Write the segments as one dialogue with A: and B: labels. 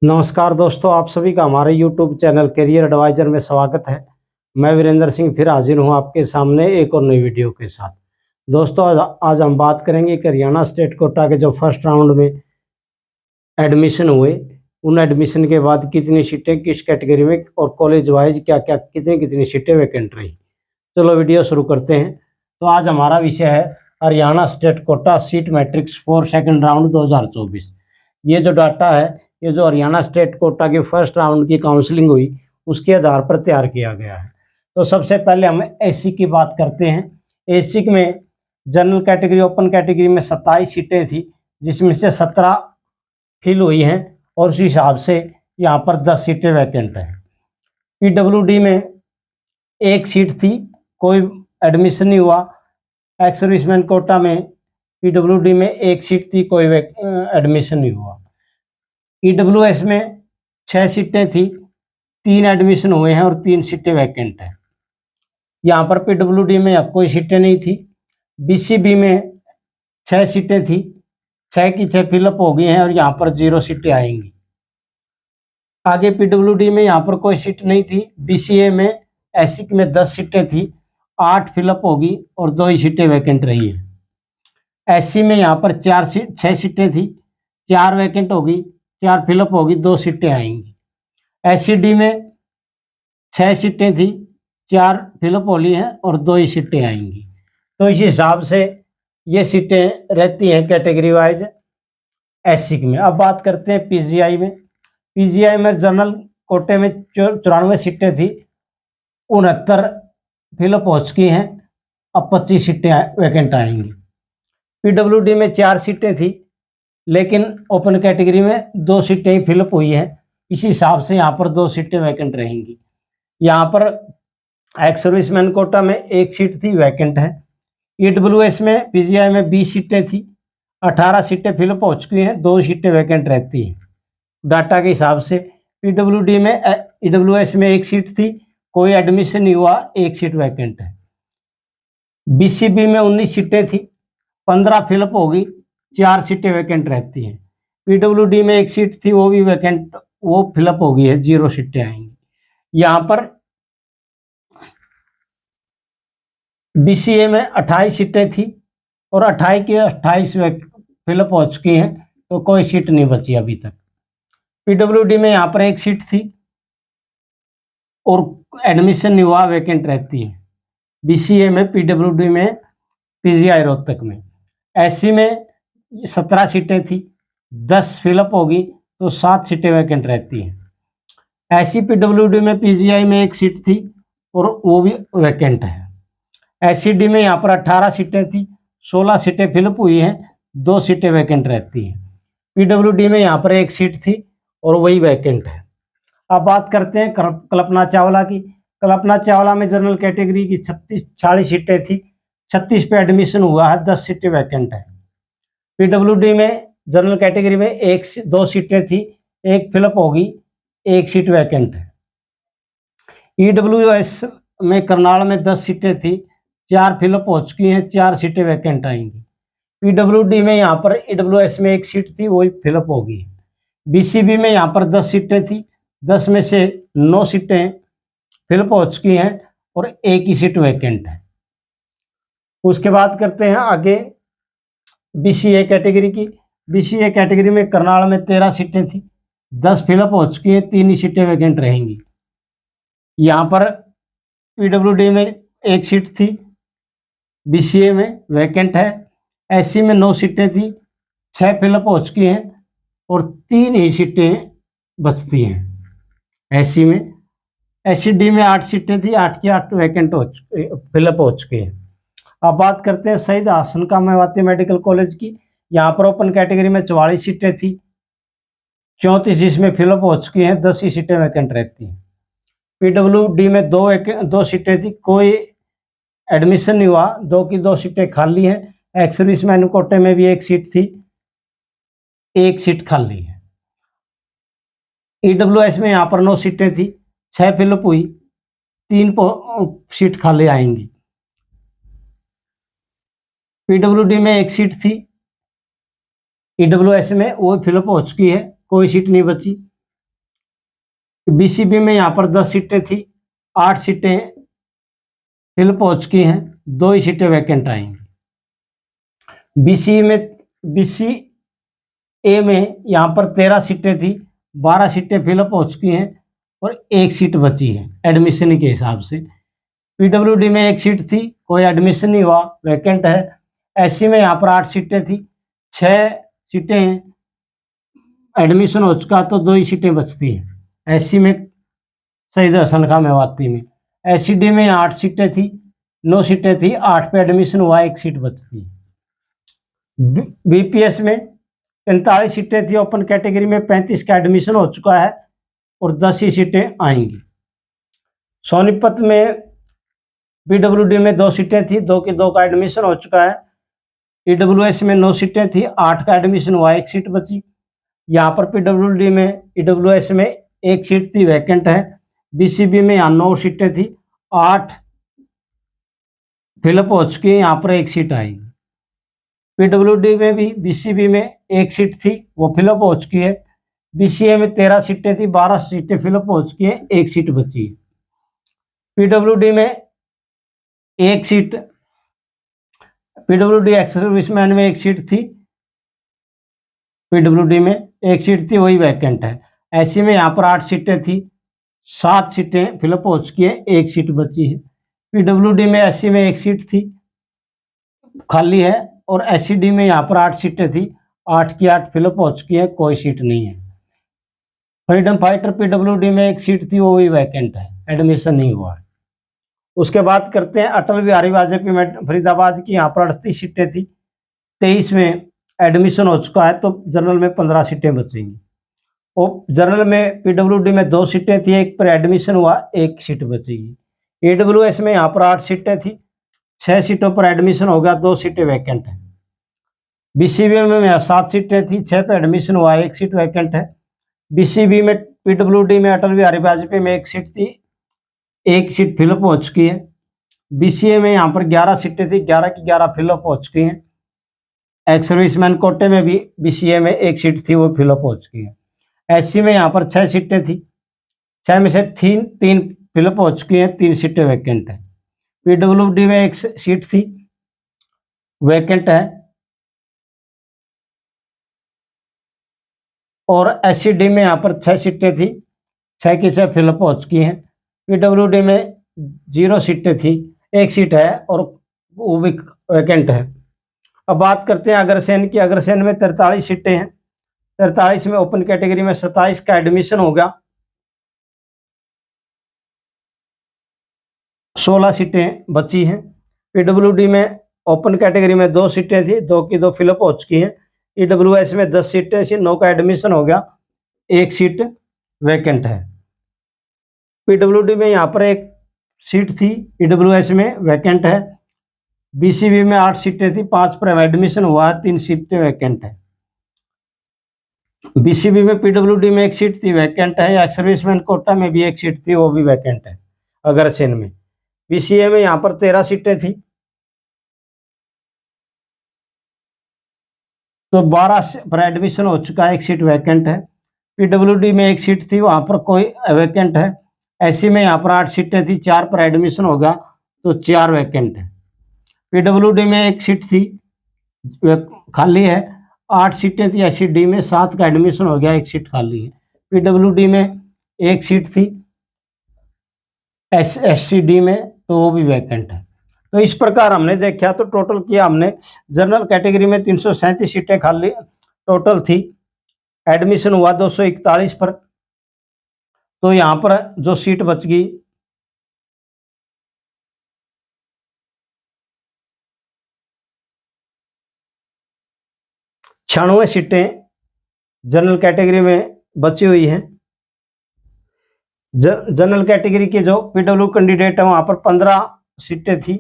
A: नमस्कार दोस्तों, आप सभी का हमारे YouTube चैनल करियर एडवाइजर में स्वागत है। मैं वीरेंद्र सिंह फिर हाजिर हूं आपके सामने एक और नई वीडियो के साथ। दोस्तों, आज हम बात करेंगे कि हरियाणा स्टेट कोटा के जो फर्स्ट राउंड में एडमिशन हुए, उन एडमिशन के बाद कितनी सीटें किस कैटेगरी में और कॉलेज वाइज क्या क्या कितनी कितनी सीटें वैकेंट रही। चलो वीडियो शुरू करते हैं। तो आज हमारा विषय है Haryana state quota seat matrix for second round 2024। ये जो डाटा है, ये जो हरियाणा स्टेट कोटा की फर्स्ट राउंड की काउंसलिंग हुई उसके आधार पर तैयार किया गया है। तो सबसे पहले हम एससी की बात करते हैं। एससी में जनरल कैटेगरी ओपन कैटेगरी में 27 सीटें थी, जिसमें से 17 फिल हुई हैं और उस हिसाब से यहाँ पर 10 सीटें वैकेंट हैं। पीडब्ल्यूडी में एक सीट थी, कोई एडमिशन नहीं हुआ। एक्स सर्विसमैन कोटा में पीडब्ल्यूडी में एक सीट थी, कोई एडमिशन नहीं हुआ। ईडब्ल्यूएस में 6 सीटें थी, 3 एडमिशन हुए हैं और 3 सीटें वैकेंट हैं। यहाँ पर पीडब्ल्यूडी में अब कोई सीटें नहीं थी। बीसीबी में 6 सीटें थी, 6 की 6 फिलअप हो गई हैं और यहाँ पर 0 सीटें आएंगी। आगे पीडब्ल्यूडी में यहाँ पर कोई सीट नहीं थी। बीसीए में एससी में 10 सीटें थी, 8 फिलअप होगी और 2 ही सीटें वैकेंट रही हैं। एससी में यहाँ पर 6 सीटें थी, 4 वैकेंट होगी, 4 फिलअप होगी, 2 सीटें आएंगी। एससीडी में 6 सीटें थी, 4 फिलअप होली हैं और 2 ही सीटें आएंगी। तो इस हिसाब से ये सीटें रहती हैं कैटेगरी वाइज एससी में। अब बात करते हैं पीजीआई में। पीजीआई में जनरल कोटे में 94 सीटें थी, 69 फिलअप हो चुकी हैं, अब 25 सीटें वैकेंट आएंगी। पीडब्ल्यूडी में 4 सीटें थी, लेकिन ओपन कैटेगरी में 2 सीटें ही फिलअप हुई हैं, इसी हिसाब से यहाँ पर 2 सीटें वैकेंट रहेंगी। यहाँ पर एक्स सर्विसमैन कोटा में 1 सीट थी, वैकेंट है। ईडब्ल्यूएस में पीजीआई में 20 सीटें थी, 18 सीटें फिलअप हो चुकी हैं, 2 सीटें वैकेंट रहती हैं डाटा के हिसाब से। पीडब्ल्यूडी में ईडब्ल्यूएस में 1 सीट थी, कोई एडमिशन नहीं हुआ, 1 सीट वैकेंट है। बीसीबी में 19 सीटें थी, 15 फिलअप होगी, 4 सीटें वैकेंट रहती हैं। पीडब्ल्यूडी में 1 सीट थी, वो भी वैकेंट, वो फिलअप हो गई है, 0 सीटें आएंगी। यहाँ पर बीसीए में 28 सीटें थी और 28 की 28 फिलअप हो चुकी हैं, तो कोई सीट नहीं बची अभी तक। पीडब्ल्यूडी में यहाँ पर 1 सीट थी और एडमिशन नहीं हुआ, वैकेंट रहती है। बीसीए में, पीडब्ल्यूडी में, पीजीआई रोहतक में। एससी में 17 सीटें थी, 10 फिलअप होगी तो 7 सीटें वैकेंट रहती हैं। एससी पीडब्ल्यूडी में पीजीआई में 1 सीट थी और वो भी वैकेंट है। एससीडी में यहाँ पर 18 सीटें थी, 16 सीटें फिलअप हुई हैं, 2 सीटें वैकेंट रहती हैं। पीडब्ल्यूडी में यहाँ पर 1 सीट थी और वही वैकेंट है। अब बात करते हैं कल्पना चावला की। कल्पना चावला में जनरल कैटेगरी की 40 सीटें थी, 36 पे एडमिशन हुआ है, 10 सीटें वैकेंट है। पीडब्ल्यूडी में जनरल कैटेगरी में 2 सीटें थी, 1 फिलअप होगी, 1 सीट वैकेंट है। ईडब्ल्यूएस में करनाल में 10 सीटें थी, 4 फिलअप हो चुकी हैं, 4 सीटें वैकेंट आएंगी। पीडब्ल्यूडी में यहाँ पर ईडब्ल्यूएस में 1 सीट थी, वही फिलअप होगी। बीसीबी में यहाँ पर 10 सीटें थी, 10 में से 9 सीटें फिलअप हो चुकी हैं और 1 ही सीट वैकेंट है। उसके बाद करते हैं आगे बीसीए कैटेगरी की। बीसीए कैटेगरी में करनाल में 13 सीटें थी, 10 फिलअप हो चुकी हैं, 3 ही सीटें वैकेंट रहेंगी। यहाँ पर पीडब्ल्यूडी में 1 सीट थी, बीसीए में वैकेंट है। एससी में 9 सीटें थी, 6 फिलअप हो चुकी हैं और 3 ही सीटें बचती हैं एससी में। एससीडी में 8 सीटें थी, 8 की 8 वैकेंट हो चुके, फिलअप हो चुके हैं। अब बात करते हैं शहीद हासन का मेवाती मेडिकल कॉलेज की। यहाँ पर ओपन कैटेगरी में 44 सीटें थी, 34 जिसमें फिलअप हो चुकी हैं, 10 ही सीटें वैकेंट रहती हैं। पीडब्ल्यूडी में 2 सीटें थी, कोई एडमिशन नहीं हुआ, 2 की 2 सीटें खाली हैं। एक्स सर्विसमैन कोटे में भी 1 सीट थी, 1 सीट खाली है। ईडब्ल्यूएस में यहाँ पर 9 सीटें थी, 6 फिलअप हुई, 3 सीट खाली आएंगी। पीडब्ल्यूडी में 1 सीट थी, ईडब्ल्यूएस में वो फिलअप हो चुकी है, कोई सीट नहीं बची। बीसीबी में यहाँ पर 10 सीटें थी, 8 सीटें फिलअप हो चुकी हैं, 2 ही सीटें वैकेंट आएंगी। बीसीए में यहाँ पर 13 सीटें थी, 12 सीटें फिलअप हो चुकी हैं और 1 सीट बची है एडमिशन के हिसाब से। पीडब्ल्यूडी में 1 सीट थी, कोई एडमिशन नहीं हुआ, वैकेंट है। एससी में यहाँ पर 8 सीटें थी, 6 सीटें एडमिशन हो चुका तो 2 ही सीटें बचती हैं। एससी में शहीद हसन खां मेवाती में। एससीडी में 8 सीटें थी, 9 सीटें थी, 8 पे एडमिशन हुआ, 1 सीट बचती है। बीपीएस में 45 सीटें थी, ओपन कैटेगरी में 35 का एडमिशन हो चुका है और 10 ही सीटें आएंगी। सोनीपत में पीडब्ल्यूडी में 2 सीटें थी, 2 की 2 का एडमिशन हो चुका है। ईडब्ल्यूएस में 9 सीटें थी, 8 का एडमिशन हुआ, 1 सीट बची। यहाँ पर पीडब्ल्यूडी में ईडब्ल्यूएस में 1 सीट थी, वैकेंट है। बीसीबी में यहाँ 9 सीटें थी, 8 फिलअप हो चुकी है, यहाँ पर 1 सीट आई। पीडब्ल्यूडी में भी बीसीबी में 1 सीट थी, वो फिलअप हो चुकी है। बीसीए में 13 सीटें थी, 12 सीटें फिलअप हो चुकी है, 1 सीट बची है। पीडब्ल्यूडी में 1 सीट, पीडब्ल्यूडी एक्स सर्विसमैन में 1 सीट थी, पीडब्ल्यूडी में 1 सीट थी, वही वैकेंट है। एससी में यहाँ पर 8 सीटें थी, 7 सीटें फिलअप हो चुकी है, 1 सीट बची है। पीडब्ल्यूडी में एससी में 1 सीट थी, खाली है। और एससीडी में यहाँ पर 8 सीटें थी, 8 की 8 फिलअप हो चुकी है, कोई सीट नहीं है। फ्रीडम फाइटर पीडब्ल्यूडी में 1 सीट थी, वो भी वैकेंट है, एडमिशन नहीं हुआ है। उसके बाद करते हैं अटल बिहारी वाजपेयी में फरीदाबाद की, यहाँ पर 38 सीटें थी, 23 में एडमिशन हो चुका है, तो जनरल में 15 सीटें बचेंगी। और जनरल में पीडब्ल्यूडी में 2 सीटें थी, 1 पर एडमिशन हुआ, 1 सीट बचेगी। ईडब्ल्यूएस में यहाँ पर 8 सीटें थी, 6 सीटों पर एडमिशन हो गया, 2 सीटें वैकेंट है। बीसीबी में 7 सीटें थी, 6 पे एडमिशन हुआ, 1 सीट वैकेंट है। बीसीबी में पीडब्ल्यूडी में अटल बिहारी वाजपेयी में 1 सीट थी, 1 सीट फिलअप हो चुकी है। बीसीए में यहाँ पर 11 सीटें थी, 11 की 11 फिलअप हो चुकी हैं। एक्स सर्विसमैन कोटे में भी बीसीए में 1 सीट थी, वो फिलअप हो चुकी है। एससी में यहाँ पर 6 सीटें थी, 6 में से 3 फिलअप हो चुकी हैं, 3 सीटें वैकेंट है। पीडब्ल्यूडी में 1 सीट थी, वैकेंट है। और एससीडी में यहाँ पर 6 सीटें थी, 6 की 6 फिलअप हो चुकी हैं। पीडब्ल्यूडी में 0 सीटें थी, 1 सीट है और वो भी वैकेंट है। अब बात करते हैं अग्रसेन की। अग्रसेन में 43 सीटें हैं, 43 में ओपन कैटेगरी में 27 का एडमिशन होगा, 16 सीटें बची हैं। पीडब्ल्यूडी में ओपन कैटेगरी में 2 सीटें थी, 2 की 2 फिलअप हो चुकी हैं। ईडब्ल्यूएस में 10 सीटें थी, 9 का एडमिशन हो गया, 1 सीट वैकेंट है। पीडब्ल्यूडी में यहाँ पर 1 सीट थी, ईडब्ल्यूएस में वैकेंट है। बीसीबी में 8 सीटें थी, 5 पर एडमिशन हुआ, 3 सीटें वैकेंट है। बीसीबी में पीडब्ल्यूडी में 1 सीट थी, वैकेंट है। एक्स सर्विसमैन कोटा में भी 1 सीट थी, वो भी वैकेंट है अग्रसेन में। बीसीए में यहाँ पर 13 सीटें थी, तो 12 पर एडमिशन हो चुका है, 1 सीट वैकेंट है। पीडब्ल्यूडी में 1 सीट थी, वहाँ पर कोई वैकेंट है। एससी में यहाँ पर 8 सीटें थी, 4 पर एडमिशन होगा, तो 4 वैकेंट है। पीडब्ल्यूडी में 1 सीट थी, खाली है। 8 सीटें थी एससीडी में, 7 का एडमिशन हो गया, 1 सीट खाली है। पीडब्ल्यूडी में 1 सीट थी, एससीडी में, तो वो भी वैकेंट है। तो इस प्रकार हमने देखा, तो टोटल किया हमने। जनरल कैटेगरी में 337 सीटें खाली टोटल थी, एडमिशन हुआ 241 पर, तो यहाँ पर जो सीट बच गई 96 सीटें जनरल कैटेगरी में बची हुई हैं। जनरल कैटेगरी के जो पीडब्ल्यू कैंडिडेट है वहाँ पर 15 सीटें थी,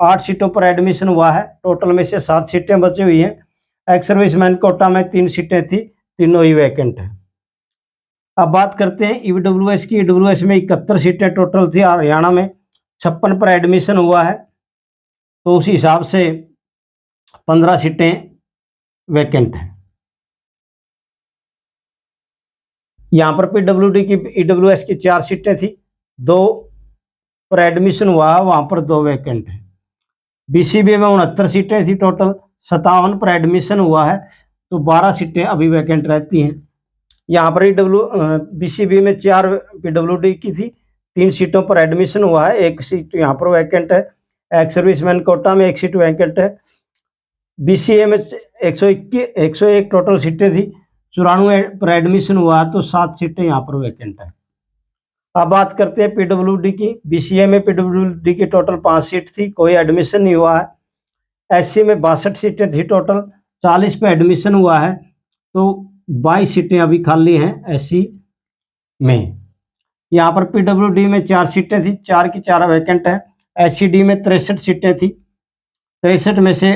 A: 8 सीटों पर एडमिशन हुआ है, टोटल में से 7 सीटें बची हुई हैं। एक्स सर्विसमैन कोटा में 3 सीटें थी, तीनों ही वैकेंट है। अब बात करते हैं ईडब्ल्यूएस की। ईडब्ल्यूएस में 71 सीटें टोटल थी, हरियाणा में 56 पर एडमिशन हुआ है, तो उसी हिसाब से 15 सीटें वैकेंट हैं। यहाँ पर पीडब्ल्यूडी की ईडब्ल्यूएस की 4 सीटें थी, 2 पर एडमिशन हुआ है, वहाँ पर 2 वैकेंट है। बीसीबीए में 69 सीटें थी टोटल, 57 पर एडमिशन हुआ है, तो 12 सीटें अभी वैकेंट रहती हैं। यहाँ पर बीसीबी में 4 पीडब्ल्यूडी की थी, 3 सीटों पर एडमिशन हुआ है, 1 सीट यहाँ पर वैकेंट है। एक्स सर्विसमैन कोटा में 1 सीट वैकेंट है। बीसीए में 101 टोटल सीटें थी, 94 पर एडमिशन हुआ है, तो 7 सीटें यहाँ पर वैकेंट है। अब बात करते हैं पीडब्ल्यूडी की। बीसीए में पीडब्ल्यूडी की टोटल 5 सीट थी, कोई एडमिशन नहीं हुआ है। एससी में 62 सीटें थी टोटल, 40 पे एडमिशन हुआ है, तो 22 सीटें अभी खाली हैं एससी में। यहाँ पर पीडब्ल्यूडी में 4 सीटें थी, 4 की 4 वैकेंट है। एससीडी में 63 सीटें थी, 63 में से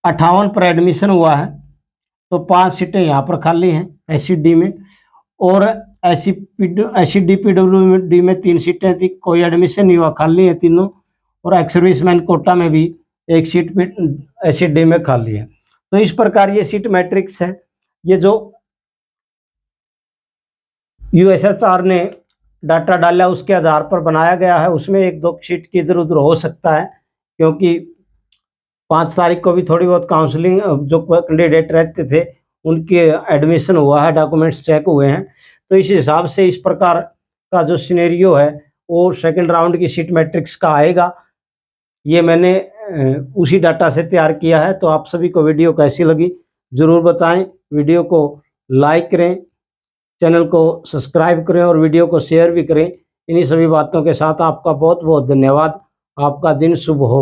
A: 58 पर एडमिशन हुआ है, तो 5 सीटें यहाँ पर खाली हैं एससीडी में। और एससीडी पीडब्ल्यूडी में 3 सीटें थी, कोई एडमिशन नहीं हुआ, खाली है तीनों। और एक्स सर्विसमैन कोटा में भी 1 सीट एससीडी में खाली है। तो इस प्रकार ये सीट मैट्रिक्स है। ये जो यूएसएसआर ने डाटा डाला उसके आधार पर बनाया गया है, उसमें 1-2 सीट की इधर उधर हो सकता है, क्योंकि 5 तारीख को भी थोड़ी बहुत काउंसलिंग जो कैंडिडेट रहते थे उनके एडमिशन हुआ है, डॉक्यूमेंट्स चेक हुए हैं, तो इस हिसाब से इस प्रकार का जो सिनेरियो है वो सेकंड राउंड की सीट मैट्रिक्स का आएगा। ये मैंने उसी डाटा से तैयार किया है। तो आप सभी को वीडियो कैसी लगी ज़रूर बताएं, वीडियो को लाइक करें, चैनल को सब्सक्राइब करें और वीडियो को शेयर भी करें। इन्हीं सभी बातों के साथ आपका बहुत बहुत धन्यवाद। आपका दिन शुभ हो।